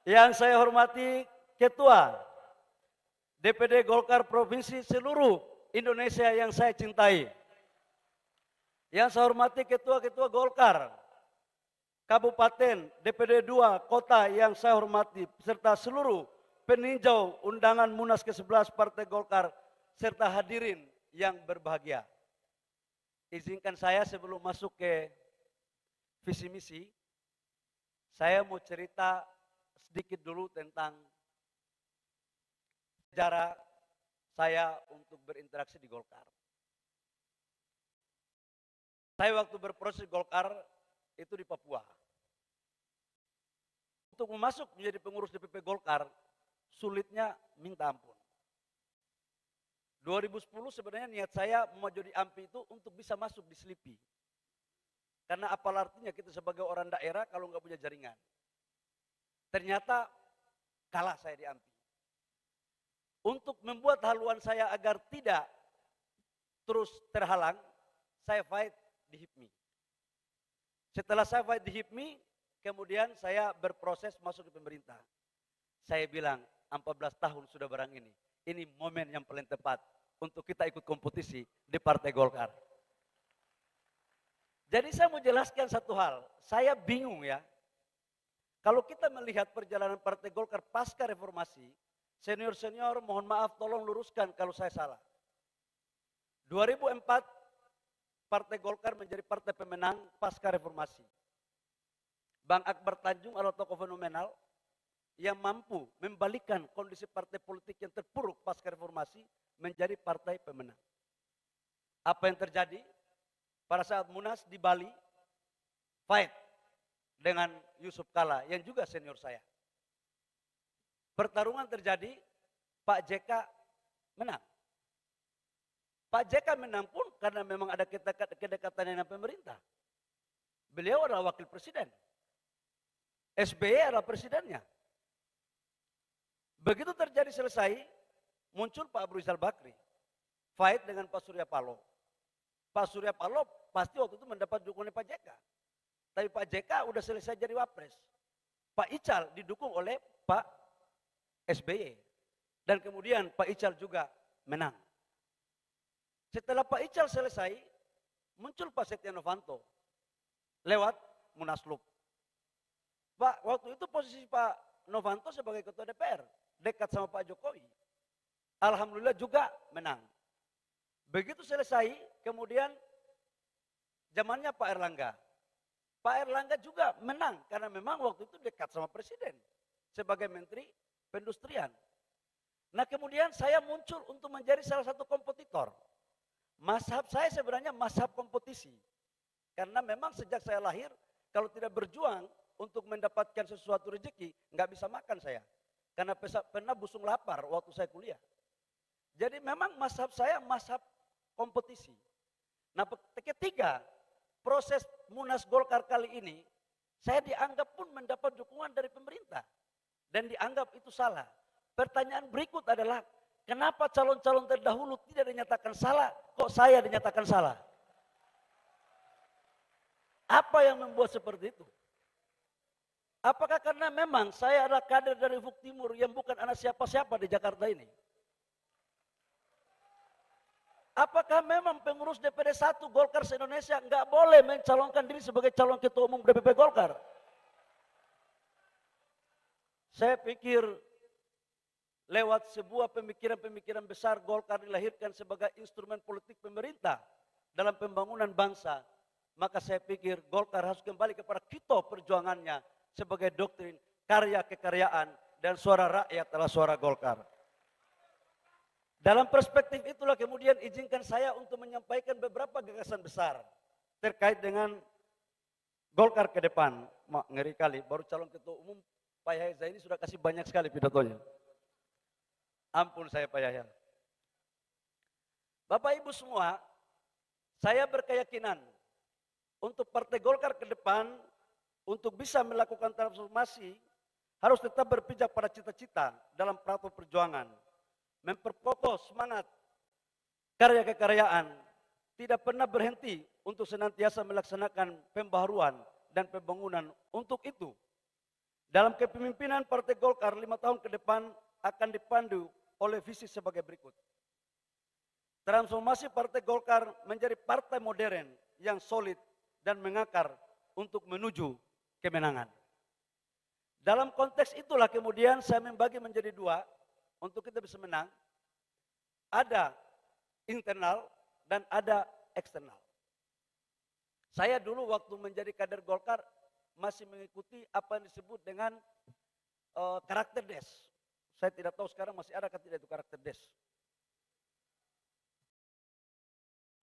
Yang saya hormati Ketua DPD Golkar Provinsi seluruh Indonesia yang saya cintai. Yang saya hormati Ketua-Ketua Golkar Kabupaten, DPD 2 Kota yang saya hormati, serta seluruh peninjau undangan Munas ke-11 Partai Golkar, serta hadirin yang berbahagia. Izinkan saya sebelum masuk ke visi misi, saya mau cerita sedikit dulu tentang sejarah saya untuk berinteraksi di Golkar. Saya waktu berproses Golkar itu di Papua. Untuk masuk menjadi pengurus DPP Golkar, sulitnya minta ampun. 2010 sebenarnya niat saya mau jadi AMPI itu untuk bisa masuk di Selipi. Karena apa artinya kita sebagai orang daerah kalau nggak punya jaringan. Ternyata kalah saya di AMPI. Untuk membuat haluan saya agar tidak terus terhalang, saya fight di HIPMI. Setelah saya fight di HIPMI, kemudian saya berproses masuk di pemerintah. Saya bilang, 14 tahun sudah barang ini. Ini momen yang paling tepat untuk kita ikut kompetisi di Partai Golkar. Jadi saya mau jelaskan satu hal. Saya bingung ya. Kalau kita melihat perjalanan Partai Golkar pasca reformasi, senior-senior mohon maaf tolong luruskan kalau saya salah. 2004 Partai Golkar menjadi partai pemenang pasca reformasi. Bang Akbar Tanjung adalah tokoh fenomenal yang mampu membalikkan kondisi partai politik yang terpuruk pasca reformasi menjadi partai pemenang. Apa yang terjadi? Pada saat Munas di Bali, fight dengan Yusuf Kala yang juga senior saya. Pertarungan terjadi, Pak JK menang. Pak JK menang pun karena memang ada kedekatan dengan pemerintah. Beliau adalah wakil presiden. SBY adalah presidennya. Begitu terjadi selesai, muncul Pak Abu Rizal Bakri. Fight dengan Pak Surya Paloh. Pak Surya Paloh pasti waktu itu mendapat dukungan Pak JK. Tapi Pak JK udah selesai jadi wapres. Pak Ical didukung oleh Pak SBY. Dan kemudian Pak Ical juga menang. Setelah Pak Ical selesai, muncul Pak Setia Novanto lewat Munaslup. Pak, waktu itu posisi Pak Novanto sebagai ketua DPR, dekat sama Pak Jokowi. Alhamdulillah juga menang. Begitu selesai, kemudian zamannya Pak Erlangga. Pak Erlangga juga menang karena memang waktu itu dekat sama presiden sebagai menteri perindustrian. Nah kemudian saya muncul untuk menjadi salah satu kompetitor. Mazhab saya sebenarnya mazhab kompetisi. Karena memang sejak saya lahir, kalau tidak berjuang untuk mendapatkan sesuatu rezeki, nggak bisa makan saya. Karena pernah busung lapar waktu saya kuliah. Jadi memang mazhab saya mazhab kompetisi. Nah ketiga, proses Munas Golkar kali ini, saya dianggap pun mendapat dukungan dari pemerintah. Dan dianggap itu salah. Pertanyaan berikut adalah, kenapa calon-calon terdahulu tidak dinyatakan salah, kok saya dinyatakan salah? Apa yang membuat seperti itu? Apakah karena memang saya adalah kader dari Ufuk Timur yang bukan anak siapa-siapa di Jakarta ini? Apakah memang pengurus DPD 1 Golkar se-Indonesia nggak boleh mencalonkan diri sebagai calon ketua umum DPP Golkar? Saya pikir lewat sebuah pemikiran-pemikiran besar Golkar dilahirkan sebagai instrumen politik pemerintah dalam pembangunan bangsa. Maka saya pikir Golkar harus kembali kepada kita perjuangannya sebagai doktrin karya kekaryaan dan suara rakyat adalah suara Golkar. Dalam perspektif itulah kemudian izinkan saya untuk menyampaikan beberapa gagasan besar terkait dengan Golkar ke depan. Ngeri kali, baru calon ketua umum Pak Yahya Zaini sudah kasih banyak sekali pidatonya. Ampun saya Pak Yahya. Bapak Ibu semua, saya berkeyakinan untuk Partai Golkar ke depan, untuk bisa melakukan transformasi, harus tetap berpijak pada cita-cita dalam peraturan perjuangan. Memperkokoh semangat karya kekaryaan, tidak pernah berhenti untuk senantiasa melaksanakan pembaharuan dan pembangunan. Untuk itu, Dalam kepemimpinan Partai Golkar 5 tahun ke depan akan dipandu oleh visi sebagai berikut. Transformasi Partai Golkar menjadi partai modern yang solid dan mengakar untuk menuju kemenangan. Dalam konteks itulah kemudian saya membagi menjadi dua untuk kita bisa menang. Ada internal dan ada eksternal. Saya dulu waktu menjadi kader Golkar masih mengikuti apa yang disebut dengan karakter des. Saya tidak tahu sekarang masih ada atau tidak itu karakter des.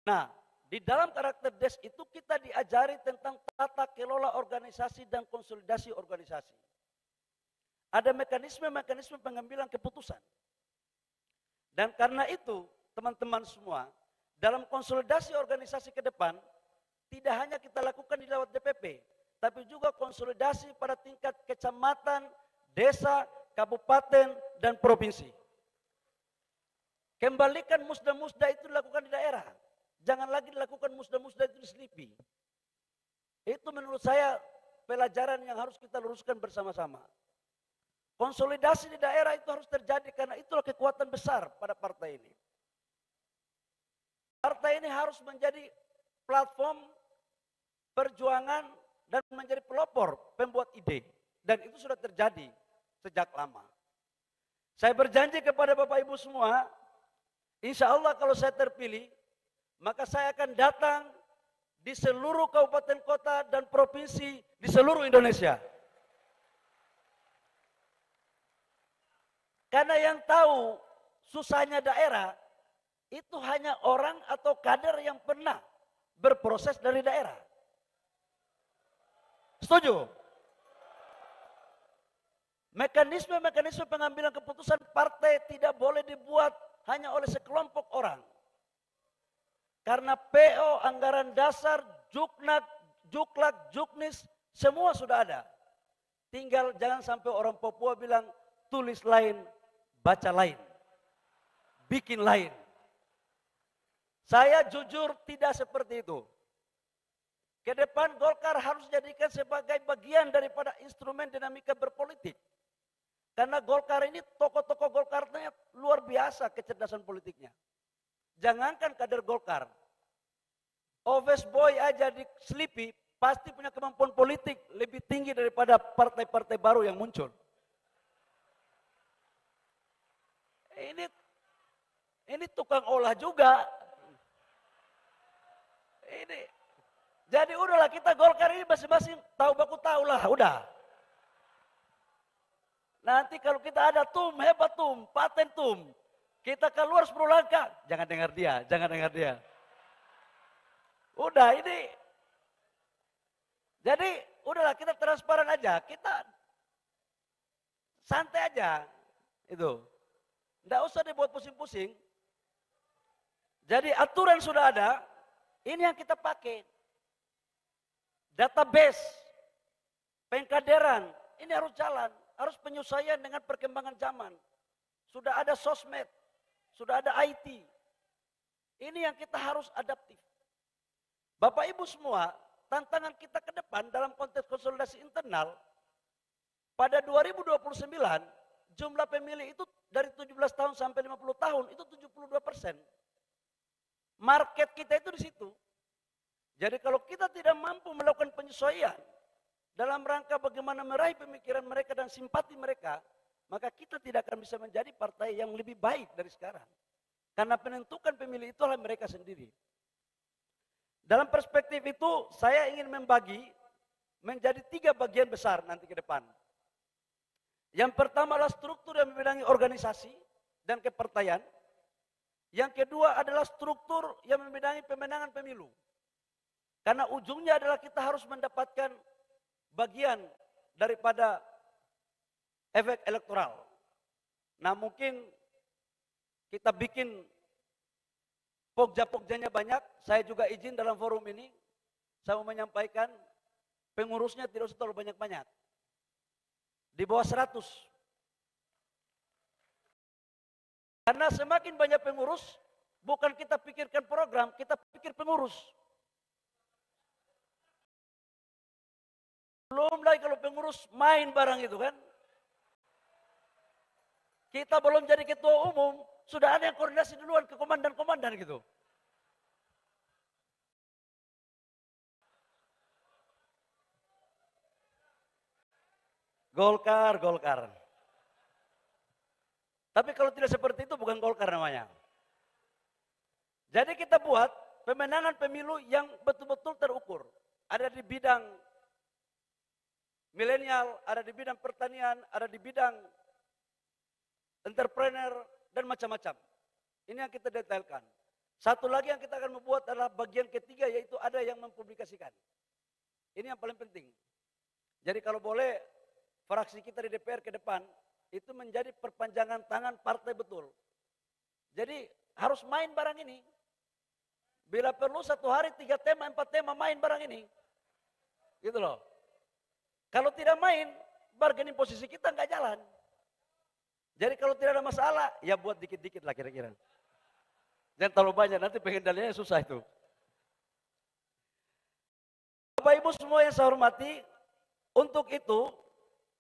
Nah, di dalam karakter des itu kita diajari tentang tata kelola organisasi dan konsolidasi organisasi. Ada mekanisme-mekanisme pengambilan keputusan. Dan karena itu, teman-teman semua, dalam konsolidasi organisasi ke depan, tidak hanya kita lakukan di lewat DPP, tapi juga konsolidasi pada tingkat kecamatan, desa, kabupaten, dan provinsi. Kembalikan musda-musda itu dilakukan di daerah. Jangan lagi dilakukan musda-musda itu diselipi. Itu menurut saya pelajaran yang harus kita luruskan bersama-sama. Konsolidasi di daerah itu harus terjadi karena itulah kekuatan besar pada partai ini. Partai ini harus menjadi platform perjuangan dan menjadi pelopor pembuat ide. Dan itu sudah terjadi sejak lama. Saya berjanji kepada Bapak Ibu semua, insya Allah kalau saya terpilih, maka saya akan datang di seluruh kabupaten kota dan provinsi di seluruh Indonesia. Karena yang tahu susahnya daerah itu hanya orang atau kader yang pernah berproses dari daerah. Setuju? Mekanisme-mekanisme pengambilan keputusan partai tidak boleh dibuat hanya oleh sekelompok orang. Karena PO, anggaran dasar, juknak, juklak, juknis, semua sudah ada. Tinggal jangan sampai orang Papua bilang tulis lain, baca lain, bikin lain. Saya jujur tidak seperti itu. Ke depan Golkar harus dijadikan sebagai bagian daripada instrumen dinamika berpolitik. Karena Golkar ini, tokoh-tokoh Golkarnya luar biasa kecerdasan politiknya. Jangankan kader Golkar, office boy aja di Selipi pasti punya kemampuan politik lebih tinggi daripada partai-partai baru yang muncul. Ini tukang olah juga. Jadi udahlah kita Golkar ini masing-masing tahu baku tahu lah, udah. Nanti kalau kita ada tum, hebat tum, paten tum, kita keluar 10 langkah, jangan dengar dia, jangan dengar dia. Udah ini. Jadi udahlah kita transparan aja, kita santai aja. Itu. Enggak usah dibuat pusing-pusing. Jadi aturan sudah ada, ini yang kita pakai. Database, pengkaderan, ini harus jalan, harus penyesuaian dengan perkembangan zaman. Sudah ada sosmed, sudah ada IT. Ini yang kita harus adaptif. Bapak Ibu semua, tantangan kita ke depan dalam konteks konsolidasi internal, pada 2029, jumlah pemilih itu dari 17 tahun sampai 50 tahun, itu 72%. Market kita itu di situ. Jadi kalau kita tidak mampu melakukan penyesuaian dalam rangka bagaimana meraih pemikiran mereka dan simpati mereka, maka kita tidak akan bisa menjadi partai yang lebih baik dari sekarang. Karena penentukan pemilih itulah mereka sendiri. Dalam perspektif itu, saya ingin membagi menjadi 3 bagian besar nanti ke depan. Yang pertama adalah struktur yang membidangi organisasi dan kepartaian. Yang kedua adalah struktur yang membidangi pemenangan pemilu. Karena ujungnya adalah kita harus mendapatkan bagian daripada efek elektoral. Nah mungkin kita bikin pokja-pogjanya banyak, saya juga izin dalam forum ini, saya mau menyampaikan pengurusnya tidak usah terlalu banyak-banyak. Di bawah 100. Karena semakin banyak pengurus, bukan kita pikirkan program, kita pikir pengurus. Belum lagi kalau pengurus main barang itu kan. Kita belum jadi ketua umum, sudah ada yang koordinasi duluan ke komandan-komandan gitu. Golkar, Golkar. Tapi kalau tidak seperti itu bukan Golkar namanya. Jadi kita buat pemenangan pemilu yang betul-betul terukur. Ada di bidang milenial, ada di bidang pertanian, ada di bidang entrepreneur, dan macam-macam. Ini yang kita detailkan. Satu lagi yang kita akan membuat adalah bagian ketiga, yaitu ada yang mempublikasikan. Ini yang paling penting. Jadi kalau boleh, fraksi kita di DPR ke depan, itu menjadi perpanjangan tangan partai betul. Jadi harus main barang ini. Bila perlu 1 hari 3 tema, 4 tema main barang ini. Gitu loh. Kalau tidak main, bargaining posisi kita nggak jalan. Jadi kalau tidak ada masalah, ya buat dikit-dikit lah kira-kira. Jangan terlalu banyak, nanti pengendaliannya susah itu. Bapak Ibu semua yang saya hormati, untuk itu,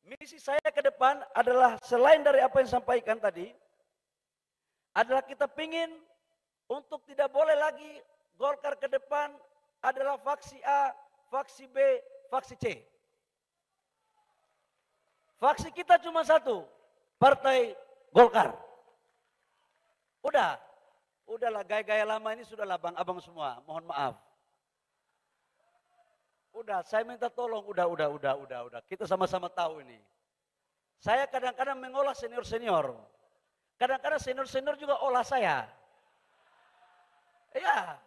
misi saya ke depan adalah selain dari apa yang disampaikan tadi, adalah kita pingin untuk tidak boleh lagi Golkar ke depan adalah faksi A, faksi B, faksi C. Faksi kita cuma satu, Partai Golkar. Udahlah gaya-gaya lama ini sudahlah bang abang semua, mohon maaf. Udah, saya minta tolong, udah. Kita sama-sama tahu ini. Saya kadang-kadang mengolah senior-senior. Kadang-kadang senior-senior juga olah saya. Iya.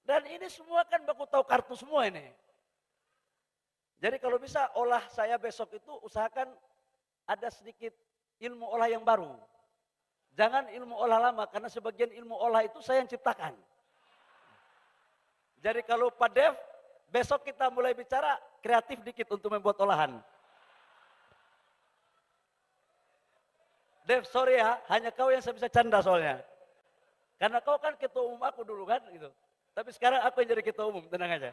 Dan ini semua kan baku tahu kartu semua ini. Jadi kalau bisa olah saya besok itu usahakan ada sedikit ilmu olah yang baru. Jangan ilmu olah lama, karena sebagian ilmu olah itu saya yang ciptakan. Jadi kalau Pak Dev, besok kita mulai bicara kreatif dikit untuk membuat olahan. Dev, sorry ya, hanya kau yang saya bisa canda soalnya. Karena kau kan ketua umum aku dulu kan, gitu. Tapi sekarang aku yang jadi ketua umum, tenang aja.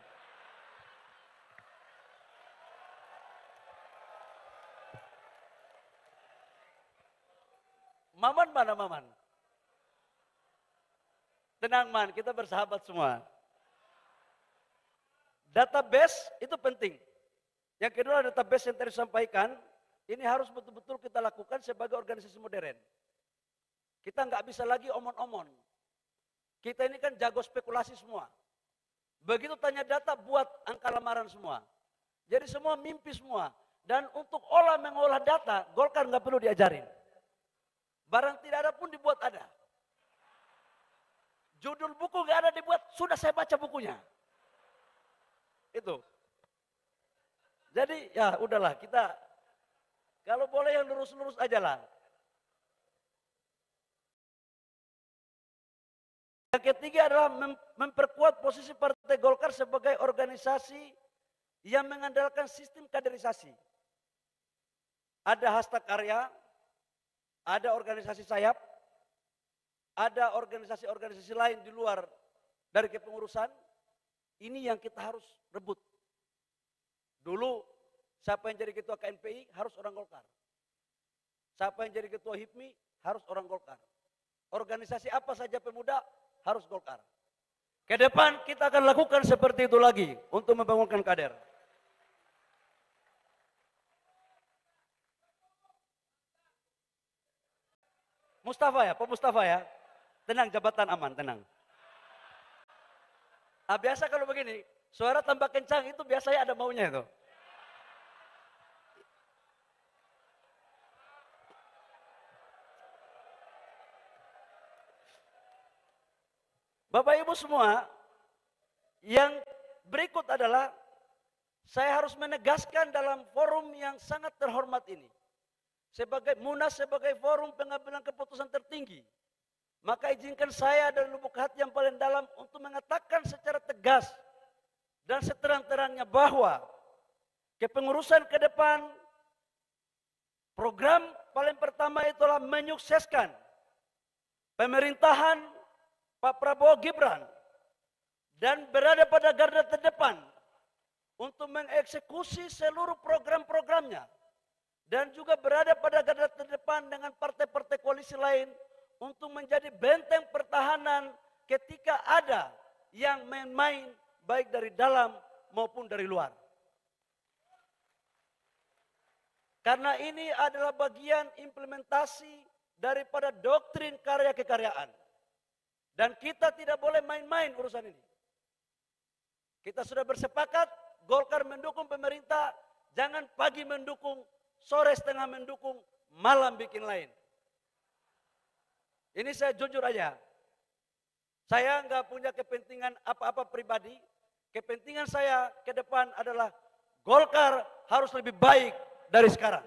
Maman mana Maman? Tenang Man, kita bersahabat semua. Database itu penting. Yang kedua, database yang tadi disampaikan, ini harus betul-betul kita lakukan sebagai organisasi modern. Kita nggak bisa lagi omon-omon. Kita ini kan jago spekulasi semua. Begitu tanya data, buat angka lamaran semua. Jadi semua mimpi semua. Dan untuk mengolah data, Golkar nggak perlu diajarin. Barang tidak ada pun dibuat ada. Judul buku nggak ada dibuat, sudah saya baca bukunya. Itu. Jadi ya udahlah, kita kalau boleh yang lurus-lurus aja lah. Yang ketiga adalah memperkuat posisi Partai Golkar sebagai organisasi yang mengandalkan sistem kaderisasi. Ada hasta karya, ada organisasi sayap, ada organisasi-organisasi lain di luar dari kepengurusan. Ini yang kita harus rebut. Dulu siapa yang jadi ketua KNPI harus orang Golkar. Siapa yang jadi ketua HIPMI harus orang Golkar. Organisasi apa saja pemuda harus Golkar. Ke depan kita akan lakukan seperti itu lagi untuk membangunkan kader. Mustafa ya, Pak Mustafa ya. Tenang, jabatan aman, tenang. Biasa kalau begini, suara tambah kencang itu biasanya ada maunya itu. Bapak Ibu semua, yang berikut adalah saya harus menegaskan dalam forum yang sangat terhormat ini. Sebagai Munas, sebagai forum pengambilan keputusan tertinggi, maka izinkan saya dari lubuk hati yang paling dalam untuk mengatakan secara tegas dan seterang-terangnya bahwa kepengurusan ke depan, program paling pertama itulah menyukseskan pemerintahan Pak Prabowo Gibran dan berada pada garda terdepan untuk mengeksekusi seluruh program-programnya dan juga berada pada garda terdepan dengan partai-partai koalisi lain untuk menjadi benteng pertahanan ketika ada yang main-main baik dari dalam maupun dari luar. Karena ini adalah bagian implementasi daripada doktrin karya kekaryaan. Dan kita tidak boleh main-main urusan ini. Kita sudah bersepakat, Golkar mendukung pemerintah, jangan pagi mendukung, sore setengah mendukung, malam bikin lain. Ini saya jujur aja. Saya nggak punya kepentingan apa-apa pribadi. Kepentingan saya ke depan adalah Golkar harus lebih baik dari sekarang.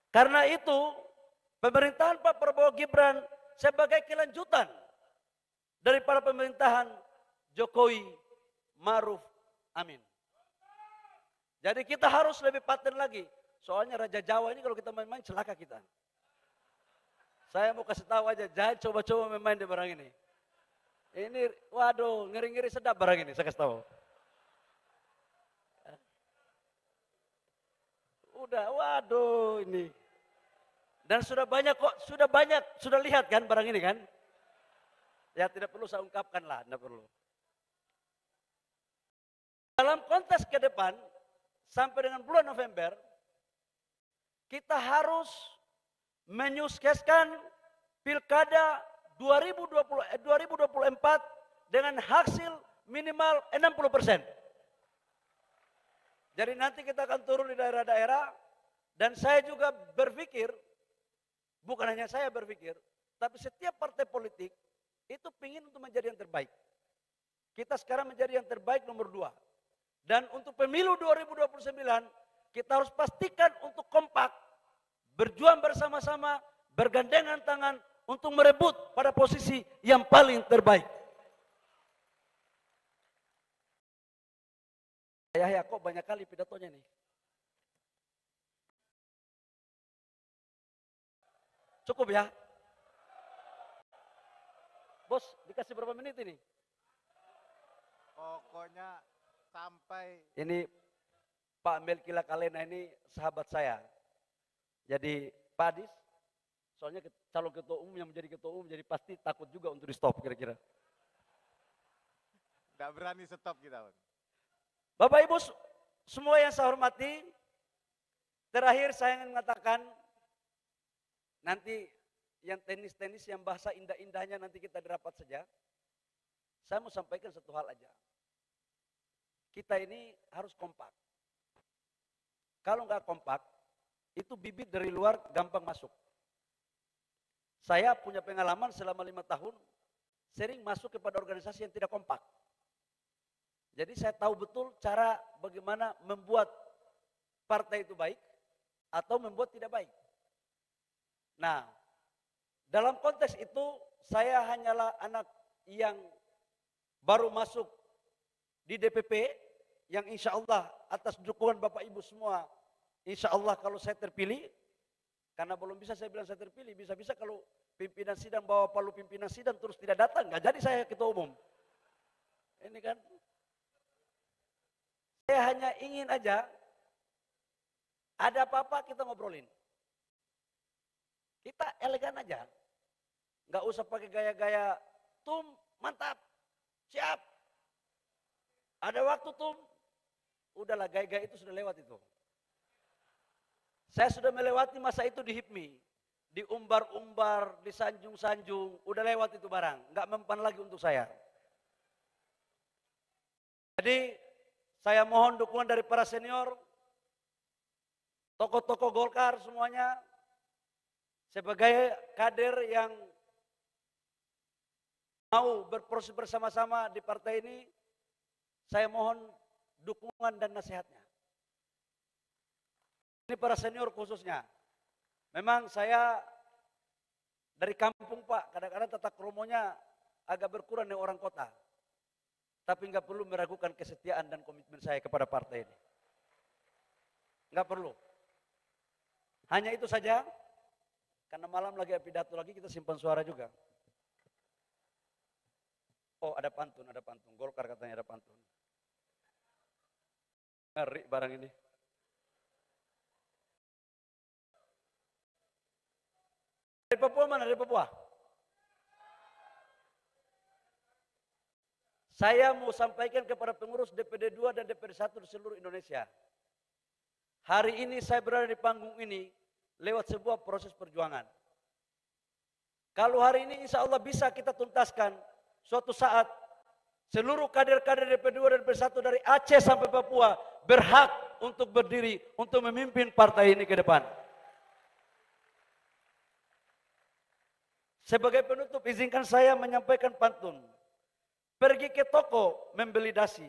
Karena itu, pemerintahan Pak Prabowo Gibran sebagai kelanjutan daripada pemerintahan Jokowi Maruf Amin. Jadi kita harus lebih paten lagi. Soalnya Raja Jawa ini kalau kita main-main celaka kita. Saya mau kasih tahu aja, jangan coba-coba main-main di barang ini. Ini, waduh, ngeri-ngeri sedap barang ini, saya kasih tahu. Udah, waduh ini. Dan sudah banyak kok, sudah lihat kan barang ini kan? Ya tidak perlu saya ungkapkan lah, tidak perlu. Dalam konteks ke depan, sampai dengan bulan November, kita harus menyukseskan Pilkada 2024 dengan hasil minimal 60%. Jadi nanti kita akan turun di daerah-daerah dan saya juga berpikir, bukan hanya saya berpikir, tapi setiap partai politik itu ingin untuk menjadi yang terbaik. Kita sekarang menjadi yang terbaik nomor 2. Dan untuk pemilu 2029 kita harus pastikan untuk kompak, berjuang bersama-sama, bergandengan tangan untuk merebut pada posisi yang paling terbaik. Ya kok banyak kali pidatonya nih. Cukup ya? Bos, dikasih berapa menit ini? Pokoknya sampai ini Pak Melki Lakalena ini sahabat saya. Jadi Pak Adis, soalnya calon ketua umum yang menjadi ketua umum, jadi pasti takut juga untuk di stop kira-kira. nggak berani stop kita. Bapak Ibu semua yang saya hormati, terakhir saya ingin mengatakan, nanti yang tenis-tenis yang bahasa indah-indahnya nanti kita dirapat saja. Saya mau sampaikan satu hal aja. Kita ini harus kompak. Kalau nggak kompak, itu bibit dari luar gampang masuk. Saya punya pengalaman selama 5 tahun, sering masuk kepada organisasi yang tidak kompak. Jadi saya tahu betul cara bagaimana membuat partai itu baik atau membuat tidak baik. Nah, dalam konteks itu saya hanyalah anak yang baru masuk di DPP yang insya Allah atas dukungan Bapak Ibu semua, insya Allah kalau saya terpilih, karena belum bisa saya bilang saya terpilih, bisa-bisa kalau pimpinan sidang bawa palu pimpinan sidang terus tidak datang, nggak jadi saya ketua umum. Ini kan, saya hanya ingin aja ada apa-apa kita ngobrolin. Kita elegan aja. Nggak usah pakai gaya-gaya, Tum, mantap, siap. Ada waktu, Tum. Udahlah, gaya-gaya itu sudah lewat itu. Saya sudah melewati masa itu di HIPMI. Diumbar-umbar, disanjung-sanjung, udah lewat itu barang. Nggak mempan lagi untuk saya. Jadi, saya mohon dukungan dari para senior, tokoh-tokoh Golkar semuanya, sebagai kader yang mau berproses bersama-sama di partai ini, saya mohon dukungan dan nasihatnya. Ini para senior khususnya. Memang saya dari kampung Pak, kadang-kadang tata kromonya agak berkurang dengan orang kota. Tapi nggak perlu meragukan kesetiaan dan komitmen saya kepada partai ini. Nggak perlu. Hanya itu saja, karena malam lagi pidato lagi, kita simpan suara juga. Oh ada pantun, ada pantun. Golkar katanya ada pantun. Ngeri barang ini. Dari Papua mana? Dari Papua? Saya mau sampaikan kepada pengurus DPD 2 dan DPD 1 di seluruh Indonesia. Hari ini saya berada di panggung ini lewat sebuah proses perjuangan. Kalau hari ini insya Allah bisa kita tuntaskan, suatu saat seluruh kader-kader DPD 2 dan DPD 1 dari Aceh sampai Papua berhak untuk berdiri, untuk memimpin partai ini ke depan. Sebagai penutup, izinkan saya menyampaikan pantun. Pergi ke toko membeli dasi,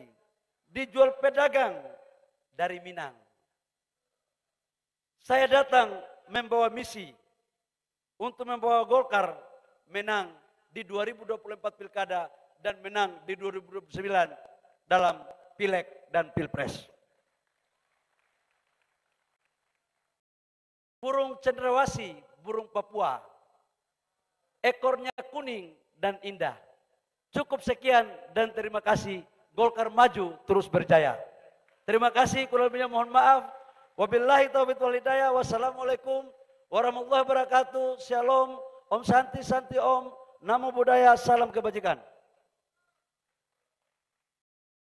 dijual pedagang dari Minang. Saya datang membawa misi untuk membawa Golkar menang di 2024 Pilkada dan menang di 2029 dalam Pileg dan Pilpres. Burung cendrawasih, burung Papua, ekornya kuning dan indah. Cukup sekian dan terima kasih. Golkar maju terus berjaya. Terima kasih, kurang lebihnya mohon maaf. Wabillahi taufiq wal hidayah. Wassalamualaikum warahmatullahi wabarakatuh. Shalom. Om Santi Santi Om. Namo Buddhaya. Salam kebajikan.